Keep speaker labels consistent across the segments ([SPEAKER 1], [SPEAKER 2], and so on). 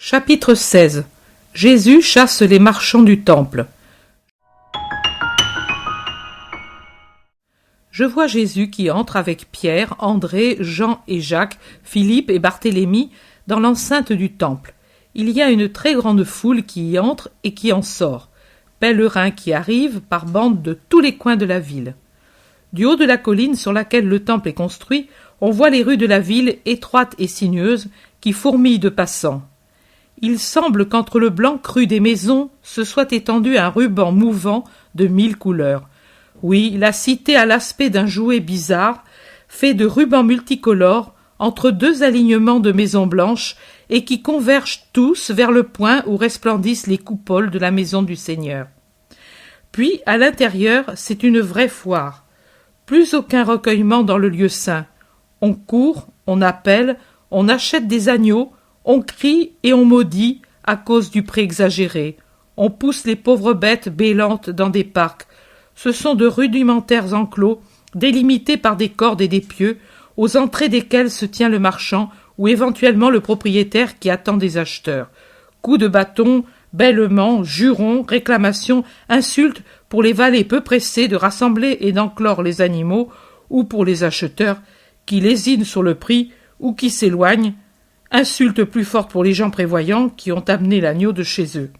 [SPEAKER 1] Chapitre 16. Jésus chasse les marchands du temple. Je vois Jésus qui entre avec Pierre, André, Jean et Jacques, Philippe et Barthélemy dans l'enceinte du temple. Il y a une très grande foule qui y entre et qui en sort, pèlerins qui arrivent par bandes de tous les coins de la ville. Du haut de la colline sur laquelle le temple est construit, on voit les rues de la ville étroites et sinueuses qui fourmillent de passants. Il semble qu'entre le blanc cru des maisons se soit étendu un ruban mouvant de 1000 couleurs. Oui, la cité a l'aspect d'un jouet bizarre, fait de rubans multicolores entre deux alignements de maisons blanches et qui convergent tous vers le point où resplendissent les coupoles de la maison du Seigneur. Puis, à l'intérieur, c'est une vraie foire. Plus aucun recueillement dans le lieu saint. On court, on appelle, on achète des agneaux, on crie et on maudit à cause du prix exagéré. On pousse les pauvres bêtes bêlantes dans des parcs. Ce sont de rudimentaires enclos, délimités par des cordes et des pieux, aux entrées desquels se tient le marchand ou éventuellement le propriétaire qui attend des acheteurs. Coups de bâton, bêlements, jurons, réclamations, insultes pour les valets peu pressés de rassembler et d'enclore les animaux, ou pour les acheteurs qui lésinent sur le prix ou qui s'éloignent, insultes plus fortes pour les gens prévoyants qui ont amené l'agneau de chez eux.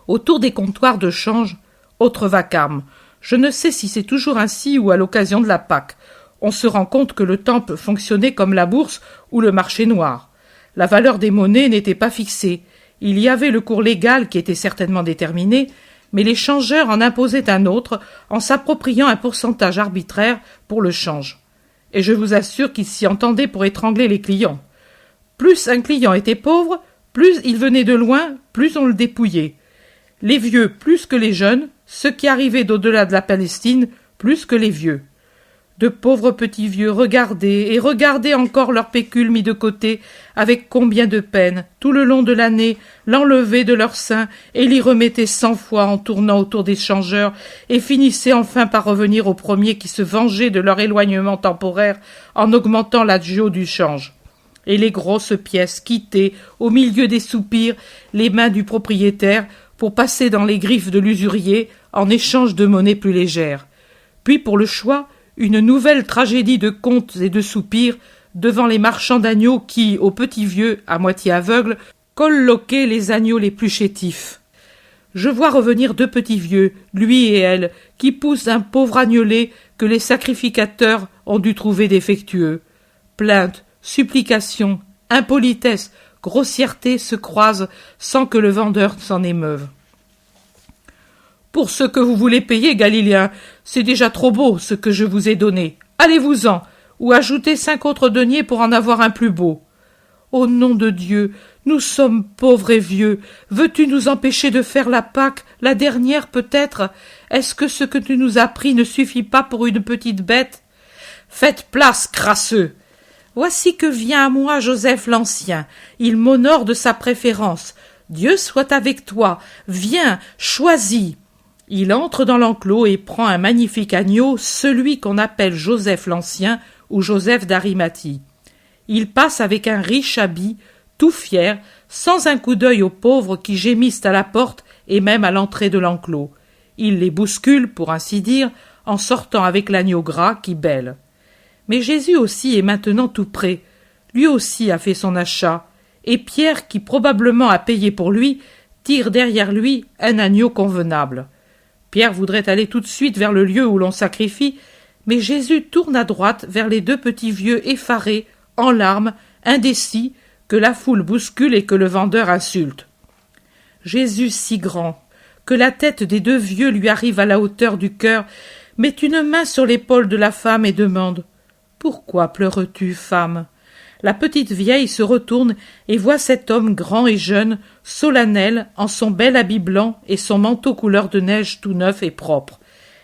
[SPEAKER 1] Autour des comptoirs de change, autre vacarme. Je ne sais si c'est toujours ainsi ou à l'occasion de la Pâque. On se rend compte que le temple fonctionnait comme la bourse ou le marché noir. La valeur des monnaies n'était pas fixée. Il y avait le cours légal qui était certainement déterminé, mais les changeurs en imposaient un autre en s'appropriant un pourcentage arbitraire pour le change. Et je vous assure qu'ils s'y entendaient pour étrangler les clients. Plus un client était pauvre, plus il venait de loin, plus on le dépouillait. Les vieux plus que les jeunes, ceux qui arrivaient d'au-delà de la Palestine plus que les vieux. De pauvres petits vieux regardaient et regardaient encore leur pécule mis de côté, avec combien de peine, tout le long de l'année, l'enlevaient de leur sein et l'y remettaient 100 fois en tournant autour des changeurs et finissaient enfin par revenir aux premiers qui se vengeaient de leur éloignement temporaire en augmentant l'agio du change. Et les grosses pièces quittaient, au milieu des soupirs, les mains du propriétaire pour passer dans les griffes de l'usurier en échange de monnaie plus légère. Puis pour le choix, une nouvelle tragédie de contes et de soupirs devant les marchands d'agneaux qui, aux petits vieux, à moitié aveugles, colloquaient les agneaux les plus chétifs. Je vois revenir deux petits vieux, lui et elle, qui poussent un pauvre agnelet que les sacrificateurs ont dû trouver défectueux. Plaintes, supplications, impolitesse, grossièreté se croisent sans que le vendeur s'en émeuve. « Pour ce que vous voulez payer, Galiléens, c'est déjà trop beau ce que je vous ai donné. Allez-vous-en, ou ajoutez 5 autres deniers pour en avoir un plus beau. Au nom de Dieu, nous sommes pauvres et vieux. Veux-tu nous empêcher de faire la Pâque, la dernière peut-être? Est-ce que ce que tu nous as pris ne suffit pas pour une petite bête? Faites place, crasseux! Voici que vient à moi Joseph l'Ancien. Il m'honore de sa préférence. Dieu soit avec toi. Viens, choisis. » Il entre dans l'enclos et prend un magnifique agneau, celui qu'on appelle Joseph l'Ancien ou Joseph d'Arimathie. Il passe avec un riche habit, tout fier, sans un coup d'œil aux pauvres qui gémissent à la porte et même à l'entrée de l'enclos. Il les bouscule, pour ainsi dire, en sortant avec l'agneau gras qui bêle. Mais Jésus aussi est maintenant tout près. Lui aussi a fait son achat, et Pierre, qui probablement a payé pour lui, tire derrière lui un agneau convenable. Pierre voudrait aller tout de suite vers le lieu où l'on sacrifie, mais Jésus tourne à droite vers les deux petits vieux effarés, en larmes, indécis, que la foule bouscule et que le vendeur insulte. Jésus si grand, que la tête des deux vieux lui arrive à la hauteur du cœur, met une main sur l'épaule de la femme et demande « Pourquoi pleures-tu, femme ?» La petite vieille se retourne et voit cet homme grand et jeune, solennel, en son bel habit blanc et son manteau couleur de neige tout neuf et propre.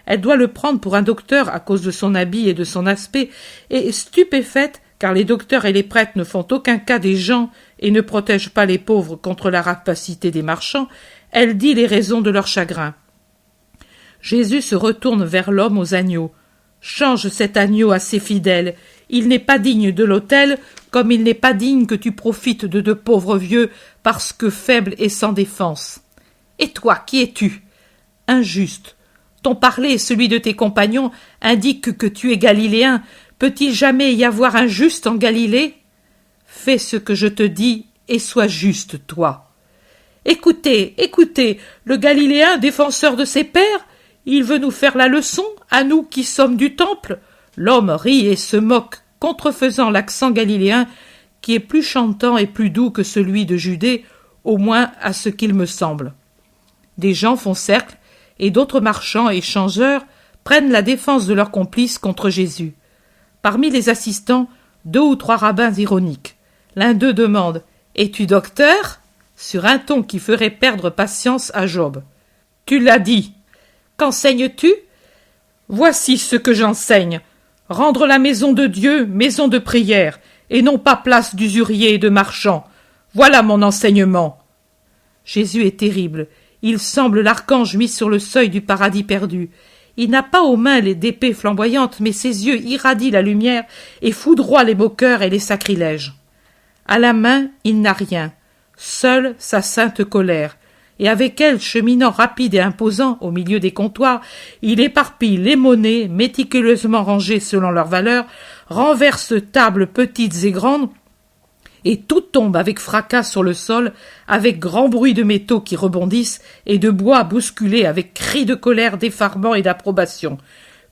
[SPEAKER 1] Elle doit le prendre pour un docteur à cause de son habit et de son aspect, et stupéfaite, car les docteurs et les prêtres ne font aucun cas des gens et ne protègent pas les pauvres contre la rapacité des marchands, elle dit les raisons de leur chagrin. Jésus se retourne vers l'homme aux agneaux. « Change cet agneau assez fidèle. Il n'est pas digne de l'autel, comme il n'est pas digne que tu profites de deux pauvres vieux parce que faibles et sans défense. Et toi, qui es-tu? Injuste. Ton parler et celui de tes compagnons indiquent que tu es galiléen. Peut-il jamais y avoir un juste en Galilée? Fais ce que je te dis et sois juste, toi. Écoutez, écoutez, le Galiléen défenseur de ses pères, il veut nous faire la leçon, à nous qui sommes du temple. L'homme rit et se moque, contrefaisant l'accent galiléen, qui est plus chantant et plus doux que celui de Judée, au moins à ce qu'il me semble. Des gens font cercle, et d'autres marchands et changeurs prennent la défense de leurs complices contre Jésus. Parmi les assistants, 2 ou 3 rabbins ironiques. L'un d'eux demande « Es-tu docteur ?» sur un ton qui ferait perdre patience à Job. « Tu l'as dit. Qu'enseignes-tu » ? « Voici ce que j'enseigne. Rendre la maison de Dieu maison de prière, et non pas place d'usurier et de marchand. Voilà mon enseignement. » Jésus est terrible. Il semble l'archange mis sur le seuil du paradis perdu. Il n'a pas aux mains d'épées flamboyantes, mais ses yeux irradient la lumière et foudroient les moqueurs et les sacrilèges. À la main, il n'a rien. Seule sa sainte colère. Et avec elle, cheminant rapide et imposant au milieu des comptoirs, il éparpille les monnaies méticuleusement rangées selon leur valeur, renverse tables petites et grandes, et tout tombe avec fracas sur le sol, avec grand bruit de métaux qui rebondissent et de bois bousculé avec cris de colère, d'effarement et d'approbation.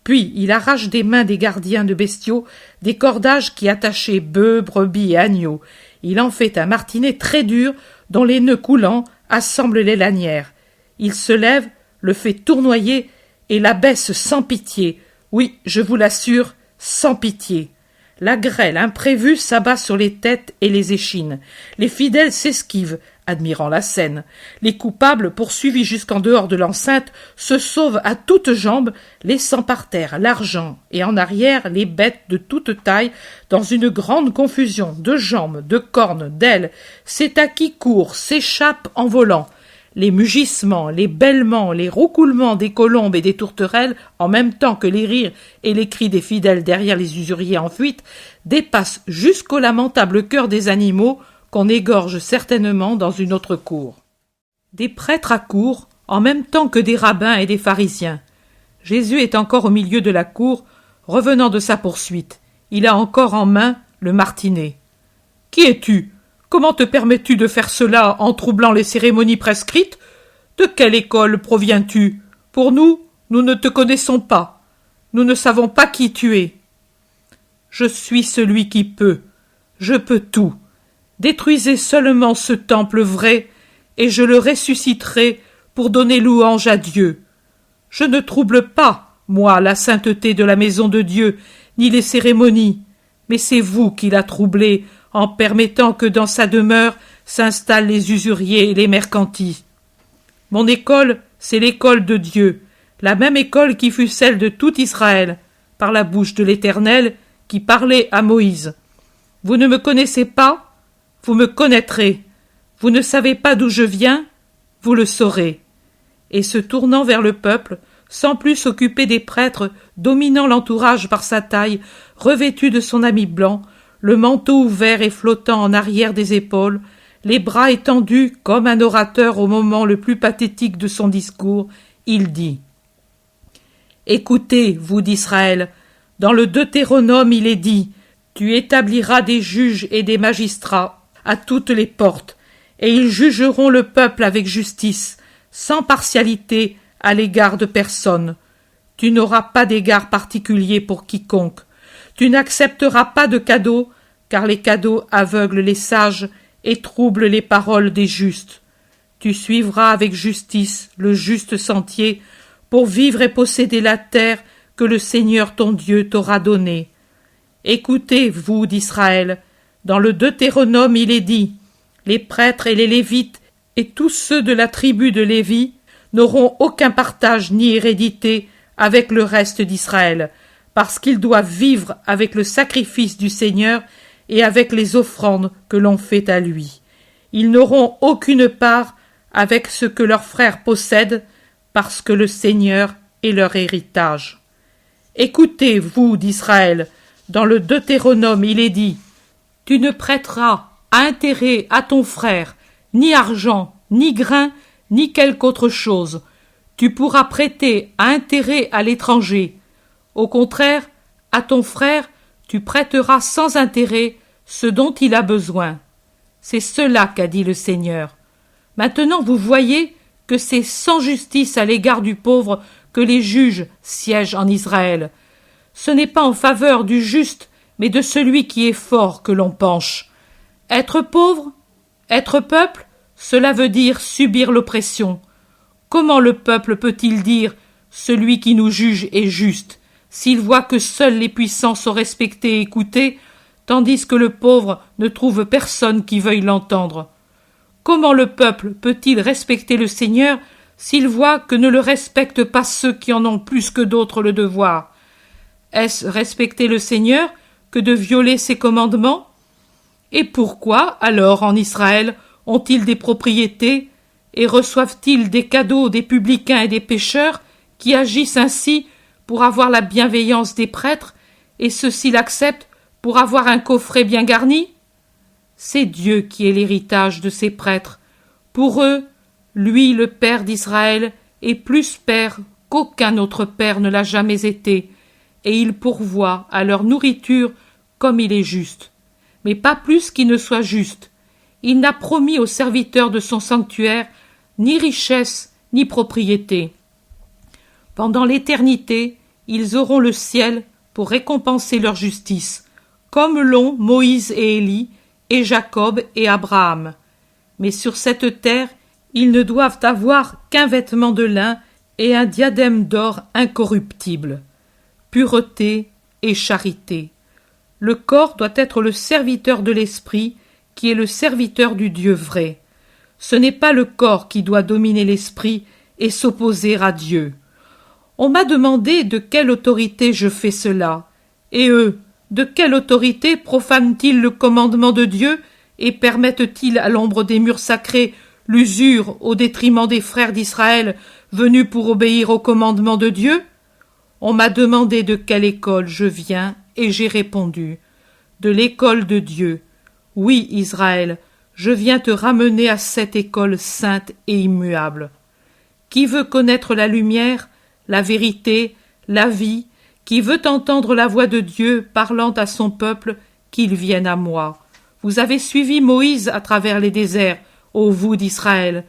[SPEAKER 1] Puis il arrache des mains des gardiens de bestiaux des cordages qui attachaient bœufs, brebis et agneaux. Il en fait un martinet très dur dont les nœuds coulants assemblent les lanières. Il se lève, le fait tournoyer et l'abaisse sans pitié. Oui, je vous l'assure, sans pitié. La grêle imprévue s'abat sur les têtes et les échines. Les fidèles s'esquivent, admirant la scène. Les coupables, poursuivis jusqu'en dehors de l'enceinte, se sauvent à toutes jambes, laissant par terre l'argent et en arrière les bêtes de toute taille, dans une grande confusion de jambes, de cornes, d'ailes. C'est à qui court, s'échappe en volant. Les mugissements, les bêlements, les roucoulements des colombes et des tourterelles, en même temps que les rires et les cris des fidèles derrière les usuriers en fuite, dépassent jusqu'au lamentable cœur des animaux qu'on égorge certainement dans une autre cour. Des prêtres accourent, en même temps que des rabbins et des pharisiens. Jésus est encore au milieu de la cour, revenant de sa poursuite. Il a encore en main le martinet. « Qui es-tu ? Comment te permets-tu de faire cela en troublant les cérémonies prescrites ? De quelle école proviens-tu ? Pour nous, nous ne te connaissons pas. Nous ne savons pas qui tu es. » « Je suis celui qui peut. Je peux tout. Détruisez seulement ce temple vrai, et je le ressusciterai pour donner louange à Dieu. Je ne trouble pas, moi, la sainteté de la maison de Dieu, ni les cérémonies, mais c'est vous qui la troublez en permettant que dans sa demeure s'installent les usuriers et les mercantis. Mon école, c'est l'école de Dieu, la même école qui fut celle de tout Israël, par la bouche de l'Éternel, qui parlait à Moïse. Vous ne me connaissez pas ? Vous me connaîtrez. Vous ne savez pas d'où je viens ? Vous le saurez. Et se tournant vers le peuple, sans plus s'occuper des prêtres, dominant l'entourage par sa taille, revêtu de son habit blanc, le manteau ouvert et flottant en arrière des épaules, les bras étendus comme un orateur au moment le plus pathétique de son discours, il dit « Écoutez, vous d'Israël, dans le Deutéronome il est dit « Tu établiras des juges et des magistrats à toutes les portes, et ils jugeront le peuple avec justice, sans partialité à l'égard de personne. Tu n'auras pas d'égard particulier pour quiconque. Tu n'accepteras pas de cadeaux, car les cadeaux aveuglent les sages et troublent les paroles des justes. Tu suivras avec justice le juste sentier pour vivre et posséder la terre que le Seigneur ton Dieu t'aura donnée. Écoutez, vous d'Israël, dans le Deutéronome il est dit « Les prêtres et les Lévites et tous ceux de la tribu de Lévi n'auront aucun partage ni hérédité avec le reste d'Israël, parce qu'ils doivent vivre avec le sacrifice du Seigneur et avec les offrandes que l'on fait à lui. Ils n'auront aucune part avec ce que leurs frères possèdent, parce que le Seigneur est leur héritage. Écoutez, vous d'Israël, Dans le Deutéronome, il est dit « Tu ne prêteras à intérêt à ton frère ni argent, ni grain, ni quelque autre chose. Tu pourras prêter à intérêt à l'étranger. Au contraire, à ton frère, tu prêteras sans intérêt ce dont il a besoin. » C'est cela qu'a dit le Seigneur. Maintenant vous voyez que c'est sans justice à l'égard du pauvre que les juges siègent en Israël. Ce n'est pas en faveur du juste, mais de celui qui est fort que l'on penche. Être pauvre, être peuple, cela veut dire subir l'oppression. Comment le peuple peut-il dire « celui qui nous juge est juste » s'il voit que seuls les puissants sont respectés et écoutés, tandis que le pauvre ne trouve personne qui veuille l'entendre? Comment le peuple peut-il respecter le Seigneur s'il voit que ne le respectent pas ceux qui en ont plus que d'autres le devoir? Est-ce respecter le Seigneur que de violer ses commandements? Et pourquoi, alors, en Israël, ont-ils des propriétés et reçoivent-ils des cadeaux des publicains et des pécheurs qui agissent ainsi pour avoir la bienveillance des prêtres, et ceux-ci l'acceptent pour avoir un coffret bien garni? C'est Dieu qui est l'héritage de ces prêtres. Pour eux, lui, le Père d'Israël, est plus Père qu'aucun autre Père ne l'a jamais été, et il pourvoit à leur nourriture comme il est juste. Mais pas plus qu'il ne soit juste. Il n'a promis aux serviteurs de son sanctuaire ni richesse ni propriété. Pendant l'éternité, ils auront le ciel pour récompenser leur justice, comme l'ont Moïse et Élie, et Jacob et Abraham. Mais sur cette terre, ils ne doivent avoir qu'un vêtement de lin et un diadème d'or incorruptible. Pureté et charité. Le corps doit être le serviteur de l'esprit, qui est le serviteur du Dieu vrai. Ce n'est pas le corps qui doit dominer l'esprit et s'opposer à Dieu. On m'a demandé de quelle autorité je fais cela. Et eux, de quelle autorité profanent-ils le commandement de Dieu et permettent-ils à l'ombre des murs sacrés l'usure au détriment des frères d'Israël venus pour obéir au commandement de Dieu? On m'a demandé de quelle école je viens et j'ai répondu: de l'école de Dieu. Oui, Israël, je viens te ramener à cette école sainte et immuable. Qui veut connaître la lumière, la vérité, la vie, qui veut entendre la voix de Dieu parlant à son peuple, qu'il vienne à moi. Vous avez suivi Moïse à travers les déserts, ô vous d'Israël.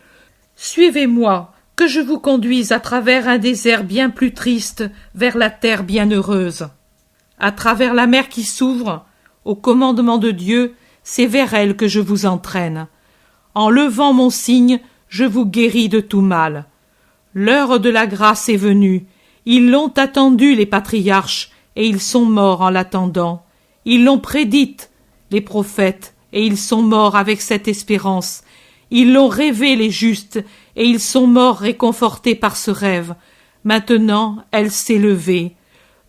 [SPEAKER 1] Suivez-moi, que je vous conduise à travers un désert bien plus triste, vers la terre bienheureuse. À travers la mer qui s'ouvre, au commandement de Dieu, c'est vers elle que je vous entraîne. En levant mon signe, je vous guéris de tout mal. L'heure de la grâce est venue. Ils l'ont attendue, les patriarches, et ils sont morts en l'attendant. Ils l'ont prédite, les prophètes, et ils sont morts avec cette espérance. Ils l'ont rêvé, les justes, et ils sont morts réconfortés par ce rêve. Maintenant, elle s'est levée.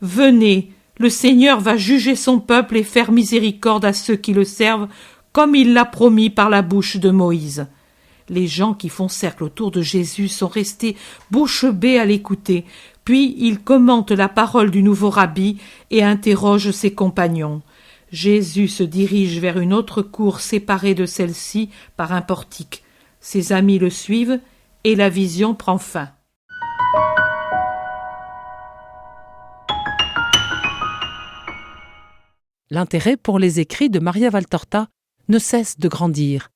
[SPEAKER 1] Venez, le Seigneur va juger son peuple et faire miséricorde à ceux qui le servent, comme il l'a promis par la bouche de Moïse. Les gens qui font cercle autour de Jésus sont restés bouche bée à l'écouter, puis ils commentent la parole du nouveau rabbi et interrogent ses compagnons. Jésus se dirige vers une autre cour séparée de celle-ci par un portique. Ses amis le suivent et la vision prend fin.
[SPEAKER 2] L'intérêt pour les écrits de Maria Valtorta ne cesse de grandir.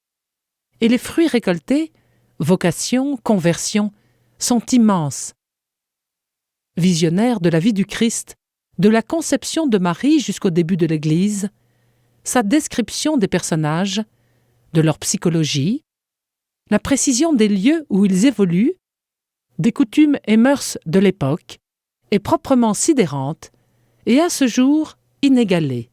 [SPEAKER 2] Et les fruits récoltés, vocation, conversion, sont immenses. Visionnaire de la vie du Christ, de la conception de Marie jusqu'au début de l'Église, sa description des personnages, de leur psychologie, la précision des lieux où ils évoluent, des coutumes et mœurs de l'époque, est proprement sidérante et à ce jour inégalée.